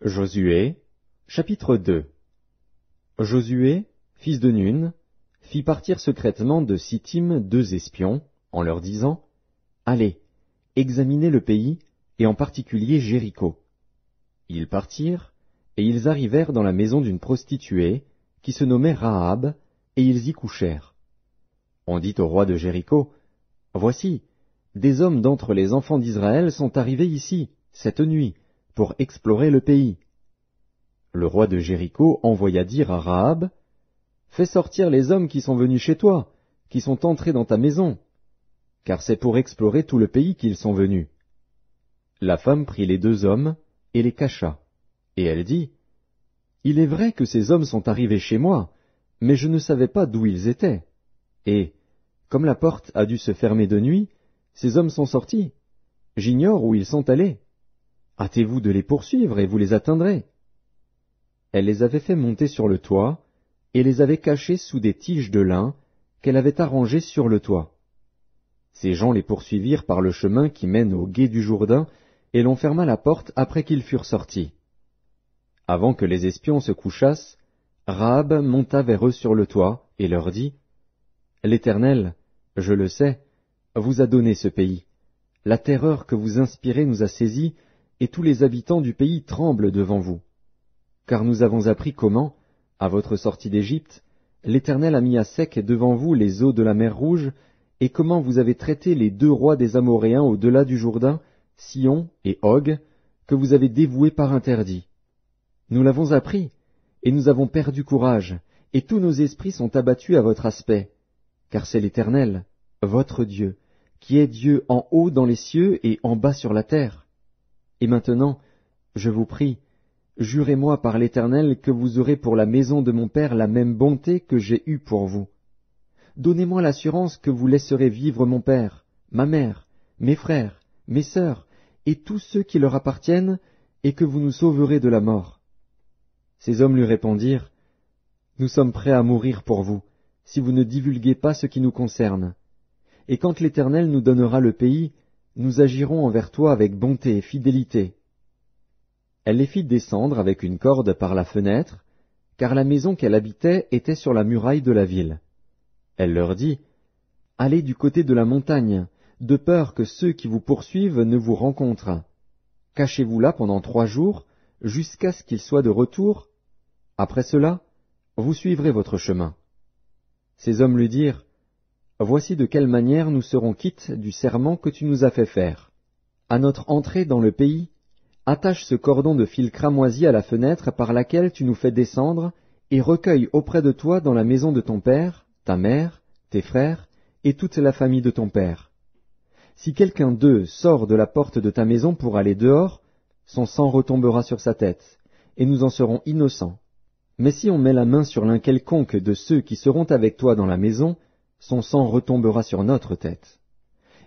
Josué, chapitre 2. Josué, fils de Nun, fit partir secrètement de Sittim 2 espions, en leur disant, « Allez, examinez le pays, et en particulier Jéricho. » Ils partirent, et ils arrivèrent dans la maison d'une prostituée, qui se nommait Rahab, et ils y couchèrent. On dit au roi de Jéricho, « Voici, des hommes d'entre les enfants d'Israël sont arrivés ici, cette nuit, pour explorer le pays. » Le roi de Jéricho envoya dire à Rahab, « Fais sortir les hommes qui sont venus chez toi, qui sont entrés dans ta maison, car c'est pour explorer tout le pays qu'ils sont venus. » La femme prit les 2 hommes et les cacha, et elle dit, « Il est vrai que ces hommes sont arrivés chez moi, mais je ne savais pas d'où ils étaient. Et, comme la porte a dû se fermer de nuit, ces hommes sont sortis. J'ignore où ils sont allés. Hâtez-vous de les poursuivre et vous les atteindrez. » Elle les avait fait monter sur le toit, et les avait cachés sous des tiges de lin qu'elle avait arrangées sur le toit. Ces gens les poursuivirent par le chemin qui mène au gué du Jourdain, et l'on ferma la porte après qu'ils furent sortis. Avant que les espions se couchassent, Rahab monta vers eux sur le toit, et leur dit, « L'Éternel, je le sais, vous a donné ce pays. La terreur que vous inspirez nous a saisis, et tous les habitants du pays tremblent devant vous. Car nous avons appris comment, à votre sortie d'Égypte, l'Éternel a mis à sec devant vous les eaux de la mer Rouge, et comment vous avez traité les 2 rois des Amoréens au-delà du Jourdain, Sihon et Og, que vous avez dévoués par interdit. Nous l'avons appris, et nous avons perdu courage, et tous nos esprits sont abattus à votre aspect, car c'est l'Éternel, votre Dieu, qui est Dieu en haut dans les cieux et en bas sur la terre. Et maintenant, je vous prie, jurez-moi par l'Éternel que vous aurez pour la maison de mon père la même bonté que j'ai eue pour vous. Donnez-moi l'assurance que vous laisserez vivre mon père, ma mère, mes frères, mes sœurs, et tous ceux qui leur appartiennent, et que vous nous sauverez de la mort. » Ces hommes lui répondirent, « Nous sommes prêts à mourir pour vous, si vous ne divulguez pas ce qui nous concerne. Et quand l'Éternel nous donnera le pays, nous agirons envers toi avec bonté et fidélité. » Elle les fit descendre avec une corde par la fenêtre, car la maison qu'elle habitait était sur la muraille de la ville. Elle leur dit, « Allez du côté de la montagne, de peur que ceux qui vous poursuivent ne vous rencontrent. Cachez-vous là pendant 3 jours, jusqu'à ce qu'ils soient de retour. Après cela, vous suivrez votre chemin. » Ces hommes lui dirent, « Voici de quelle manière nous serons quittes du serment que tu nous as fait faire. À notre entrée dans le pays, attache ce cordon de fil cramoisi à la fenêtre par laquelle tu nous fais descendre, et recueille auprès de toi dans la maison de ton père, ta mère, tes frères, et toute la famille de ton père. Si quelqu'un d'eux sort de la porte de ta maison pour aller dehors, son sang retombera sur sa tête, et nous en serons innocents. Mais si on met la main sur l'un quelconque de ceux qui seront avec toi dans la maison, son sang retombera sur notre tête.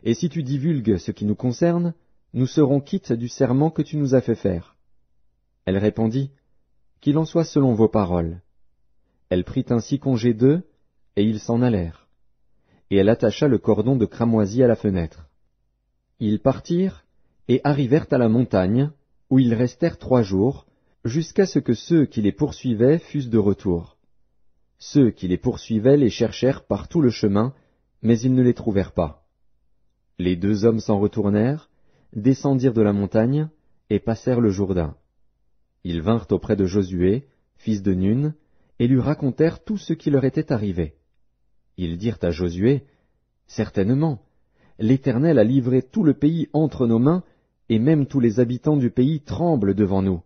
Et si tu divulgues ce qui nous concerne, nous serons quittes du serment que tu nous as fait faire. » Elle répondit, « Qu'il en soit selon vos paroles. » Elle prit ainsi congé d'eux, et ils s'en allèrent. Et elle attacha le cordon de cramoisi à la fenêtre. Ils partirent, et arrivèrent à la montagne, où ils restèrent 3 jours, jusqu'à ce que ceux qui les poursuivaient fussent de retour. Ceux qui les poursuivaient les cherchèrent par tout le chemin, mais ils ne les trouvèrent pas. Les 2 hommes s'en retournèrent, descendirent de la montagne, et passèrent le Jourdain. Ils vinrent auprès de Josué, fils de Nun, et lui racontèrent tout ce qui leur était arrivé. Ils dirent à Josué, « Certainement, l'Éternel a livré tout le pays entre nos mains, et même tous les habitants du pays tremblent devant nous. »